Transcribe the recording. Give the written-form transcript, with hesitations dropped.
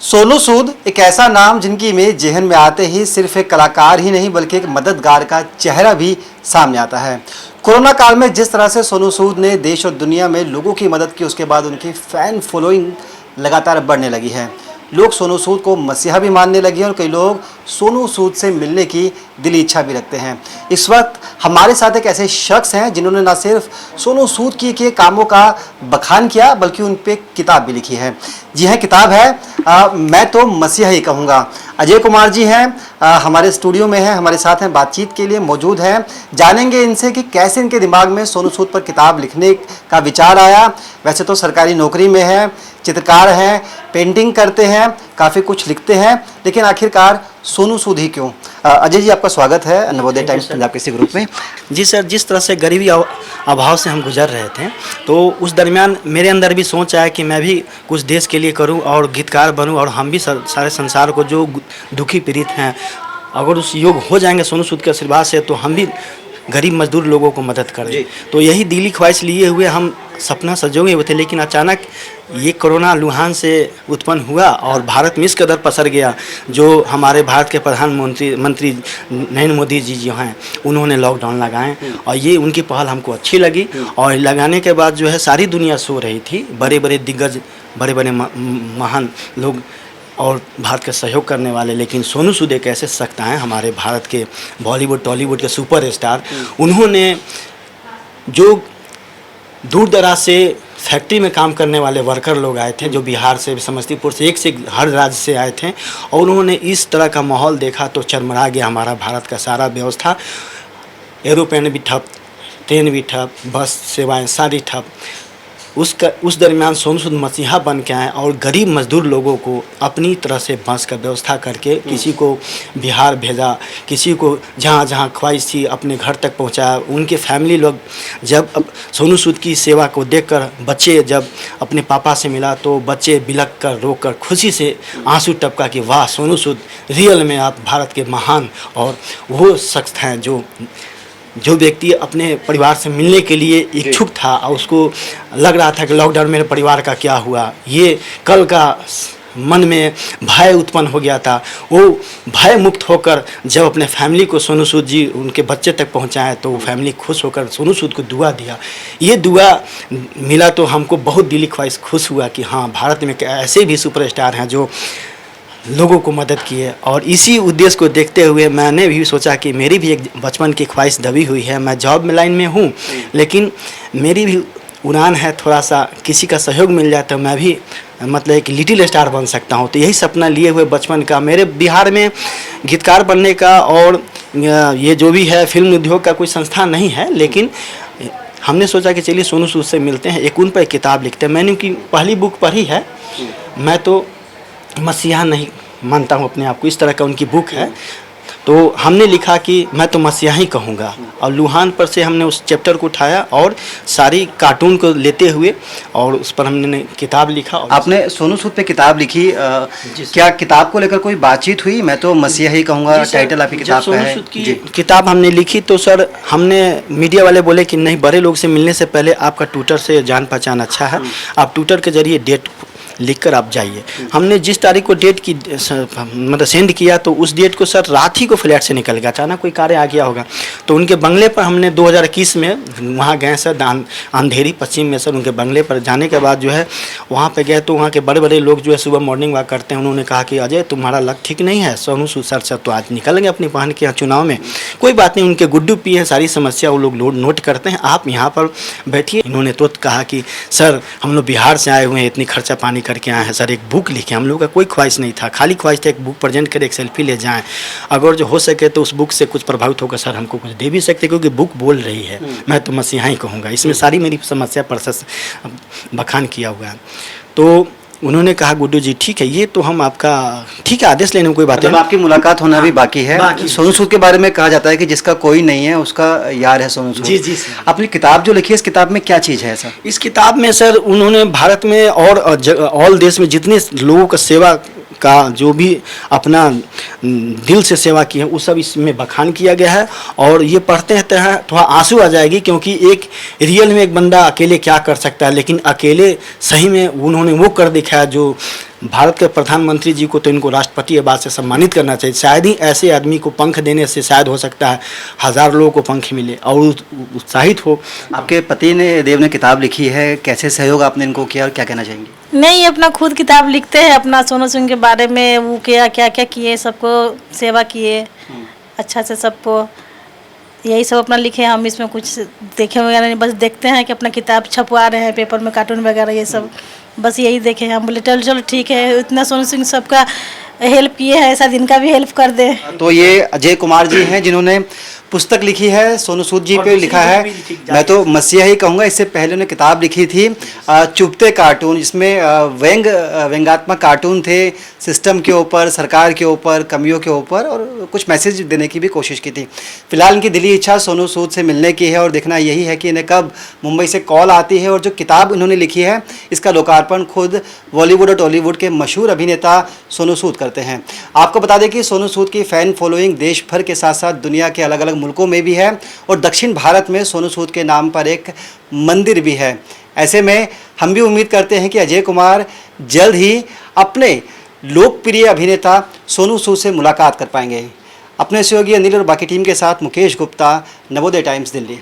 सोनू सूद एक ऐसा नाम जिनकी इमेज जहन में आते ही सिर्फ एक कलाकार ही नहीं बल्कि एक मददगार का चेहरा भी सामने आता है। कोरोना काल में जिस तरह से सोनू सूद ने देश और दुनिया में लोगों की मदद की, उसके बाद उनकी फ़ैन फॉलोइंग लगातार बढ़ने लगी है। लोग सोनू सूद को मसीहा भी मानने लगे हैं और कई लोग सोनू सूद से मिलने की दिली इच्छा भी रखते हैं। इस वक्त हमारे साथ एक ऐसे शख्स हैं जिन्होंने न सिर्फ सोनू सूद की किए कामों का बखान किया बल्कि उन पे किताब भी लिखी है। जी हाँ, किताब है मैं तो मसीहा ही कहूँगा। अजय कुमार जी हैं, हमारे स्टूडियो में हैं, हमारे साथ हैं, बातचीत के लिए मौजूद हैं। जानेंगे इनसे कि कैसे इनके दिमाग में सोनू सूद पर किताब लिखने का विचार आया। वैसे तो सरकारी नौकरी में है, चित्रकार हैं, पेंटिंग करते हैं, काफ़ी कुछ लिखते हैं, लेकिन आखिरकार सोनू सूद ही क्यों? अजय जी, आपका स्वागत है नवोदय टाइम्स पंजाब के इसी ग्रुप में। जी सर, जिस तरह से गरीबी अभाव से हम गुजर रहे थे, तो उस दरमियान मेरे अंदर भी सोच आया कि मैं भी कुछ देश के लिए करूं और गीतकार बनूं और हम भी सारे संसार को जो दुखी पीड़ित हैं, अगर उस योग हो जाएंगे सोनू सूद के आशीर्वाद से, तो हम भी गरीब मजदूर लोगों को मदद करें। तो यही दिली ख्वाहिश लिए हुए हम सपना सजोगे हुए थे, लेकिन अचानक ये कोरोना वुहान से उत्पन्न हुआ और भारत में इस कदर पसर गया। जो हमारे भारत के प्रधानमंत्री नरेंद्र मोदी जी जो हैं, उन्होंने लॉकडाउन लगाए और ये उनकी पहल हमको अच्छी लगी। और लगाने के बाद जो है सारी दुनिया सो रही थी, बड़े बड़े दिग्गज, बड़े बड़े महान लोग और भारत का सहयोग करने वाले, लेकिन सोनू सूद एक ऐसे सख्त हैं, हमारे भारत के बॉलीवुड टॉलीवुड के सुपर स्टार। उन्होंने जो दूर दराज से फैक्ट्री में काम करने वाले वर्कर लोग आए थे, जो बिहार से, समस्तीपुर से, एक से हर राज्य से आए थे, और उन्होंने इस तरह का माहौल देखा तो चरमरा गया हमारा भारत का सारा व्यवस्था। एरोप्लेन भी ठप, ट्रेन भी ठप, बस सेवाएं सारी ठप। उस दरमियान सोनू सूद मसीहा बन के आए और गरीब मजदूर लोगों को अपनी तरह से बस का व्यवस्था करके किसी को बिहार भेजा, किसी को जहाँ जहाँ ख्वाहिश थी अपने घर तक पहुँचाया। उनके फैमिली लोग जब सोनू सूद की सेवा को देखकर, बच्चे जब अपने पापा से मिला तो बच्चे बिलख कर, रो कर, खुशी से आंसू टपका कि वाह सोनू सूद, रियल में आप भारत के महान और वो शख्स हैं जो व्यक्ति अपने परिवार से मिलने के लिए इच्छुक था और उसको लग रहा था कि लॉकडाउन मेरे परिवार का क्या हुआ, ये कल का मन में भय उत्पन्न हो गया था। वो भय मुक्त होकर जब अपने फैमिली को सोनू सूद जी उनके बच्चे तक पहुंचाए तो वो फैमिली खुश होकर सोनू सूद को दुआ दिया। ये दुआ मिला तो हमको बहुत दिली ख्वाहिश खुश हुआ कि हाँ, भारत में ऐसे भी सुपरस्टार हैं जो लोगों को मदद की है। और इसी उद्देश्य को देखते हुए मैंने भी सोचा कि मेरी भी एक बचपन की ख्वाहिश दबी हुई है। मैं जॉब में लाइन में हूँ, लेकिन मेरी भी उड़ान है, थोड़ा सा किसी का सहयोग मिल जाए तो मैं भी मतलब एक लिटिल स्टार बन सकता हूँ। तो यही सपना लिए हुए बचपन का, मेरे बिहार में गीतकार बनने का और ये जो भी है फिल्म उद्योग का कोई संस्थान नहीं है, लेकिन हमने सोचा कि चलिए सोनू सूद से मिलते हैं, एक उन पर किताब लिखते हैं। मैंने उनकी पहली बुक पढ़ी है, मैं तो मसीहा नहीं मानता हूँ अपने आप को, इस तरह का उनकी बुक है। तो हमने लिखा कि मैं तो मसीहा ही कहूँगा, और वुहान पर से हमने उस चैप्टर को उठाया और सारी कार्टून को लेते हुए और उस पर हमने किताब लिखा। और आपने सोनू सूद पे किताब लिखी, क्या किताब को लेकर कोई बातचीत हुई? मैं तो मसीहा ही कहूँगा टाइटल आपकी किताब का है। सोनू सूद की किताब हमने लिखी तो सर, हमने मीडिया वाले बोले कि नहीं, बड़े लोग से मिलने से पहले आपका ट्विटर से जान पहचान अच्छा है, आप ट्विटर के जरिए डेट लिखकर आप जाइए। हमने जिस तारीख को डेट की मतलब सेंड किया तो उस डेट को सर रात ही को फ्लैट से निकल गया, अचानक कोई कार्य आ गया होगा। तो उनके बंगले पर हमने 2021 में वहाँ गए सर, अंधेरी पश्चिम में सर, उनके बंगले पर जाने के बाद जो है वहाँ पे गए तो वहाँ के बड़े बड़े लोग जो है सुबह मॉर्निंग वॉक करते हैं, उन्होंने कहा कि अजय तुम्हारा लक ठीक नहीं है, सोनू सूद सर तो आज निकल गए अपनी बहन के यहाँ चुनाव में, कोई बात नहीं, उनके गुड्डू पी है, सारी समस्या वो लोग नोट करते हैं, आप यहाँ पर बैठिए। इन्होंने तो कहा कि सर हम लोग बिहार से आए हुए हैं, इतनी खर्चा पानी करके आए हैं सर, एक बुक लिखे। हम लोग का कोई ख्वाहिश नहीं था, खाली ख्वाहिश था एक बुक प्रेजेंट करें, एक सेल्फी ले जाएं, अगर जो हो सके तो उस बुक से कुछ प्रभावित होकर सर हमको कुछ दे भी सकते, क्योंकि बुक बोल रही है मैं तो मसीहा ही कहूँगा, इसमें सारी मेरी समस्या पर बखान किया हुआ है। तो उन्होंने कहा गुड्डू जी ठीक है, ये तो हम आपका ठीक है, आदेश लेने में कोई बात नहीं। आपकी मुलाकात होना भी बाकी है। सोनू सूद के बारे में कहा जाता है कि जिसका कोई नहीं है उसका यार है सोनू सूद। जी जी। अपनी किताब जो लिखी है, इस किताब में क्या चीज़ है ऐसा? इस किताब में सर उन्होंने भारत में और ऑल देश में जितने लोगों का सेवा का जो भी अपना दिल से सेवा की है वो सब इसमें बखान किया गया है। और ये पढ़ते हैं थोड़ा आंसू आ जाएगी, क्योंकि एक रियल में एक बंदा अकेले क्या कर सकता है, लेकिन अकेले सही में उन्होंने वो कर दिखाया जो भारत के प्रधानमंत्री जी को तो इनको राष्ट्रपति अवार्ड से सम्मानित करना चाहिए। शायद ही ऐसे आदमी को पंख देने से शायद हो सकता है हज़ार लोगों को पंख मिले और उत्साहित हो। आपके पति ने देव ने किताब लिखी है, कैसे सहयोग आपने इनको किया और क्या कहना चाहेंगे? नहीं, अपना खुद किताब लिखते हैं, अपना सोनू सूद के बारे में, वो क्या क्या क्या किए, सबको सेवा किए अच्छा से सबको, यही सब अपना लिखे। हम इसमें कुछ देखे वगैरह नहीं, बस देखते हैं कि अपना किताब छपवा रहे हैं पेपर में, कार्टून वगैरह ये सब, बस यही देखे। हम बोले चलो चलो ठीक है, इतना सोनू सूद सबका हेल्प किए हैं, ऐसा इनका भी हेल्प कर दे। तो ये अजय कुमार जी हैं जिन्होंने पुस्तक लिखी है, सोनू सूद जी पे लिखा है। मैं तो मसीहा ही कहूँगा, इससे पहले उन्होंने किताब लिखी थी चुभते कार्टून, जिसमें व्यंग्यात्मक कार्टून थे सिस्टम के ऊपर, सरकार के ऊपर, कमियों के ऊपर, और कुछ मैसेज देने की भी कोशिश की थी। फिलहाल इनकी दिली इच्छा सोनू सूद से मिलने की है और देखना यही है कि इन्हें कब मुंबई से कॉल आती है और जो किताब इन्होंने लिखी है इसका लोकार्पण खुद बॉलीवुड और टॉलीवुड के मशहूर अभिनेता सोनू सूद करते हैं। आपको बता दें कि सोनू सूद की फ़ैन फॉलोइंग देश भर के साथ साथ दुनिया के अलग अलग मुल्कों में भी है और दक्षिण भारत में सोनू सूद के नाम पर एक मंदिर भी है। ऐसे में हम भी उम्मीद करते हैं कि अजय कुमार जल्द ही अपने लोकप्रिय अभिनेता सोनू सूद से मुलाकात कर पाएंगे। अपने सहयोगी अनिल और बाकी टीम के साथ मुकेश गुप्ता, नवोदय टाइम्स, दिल्ली।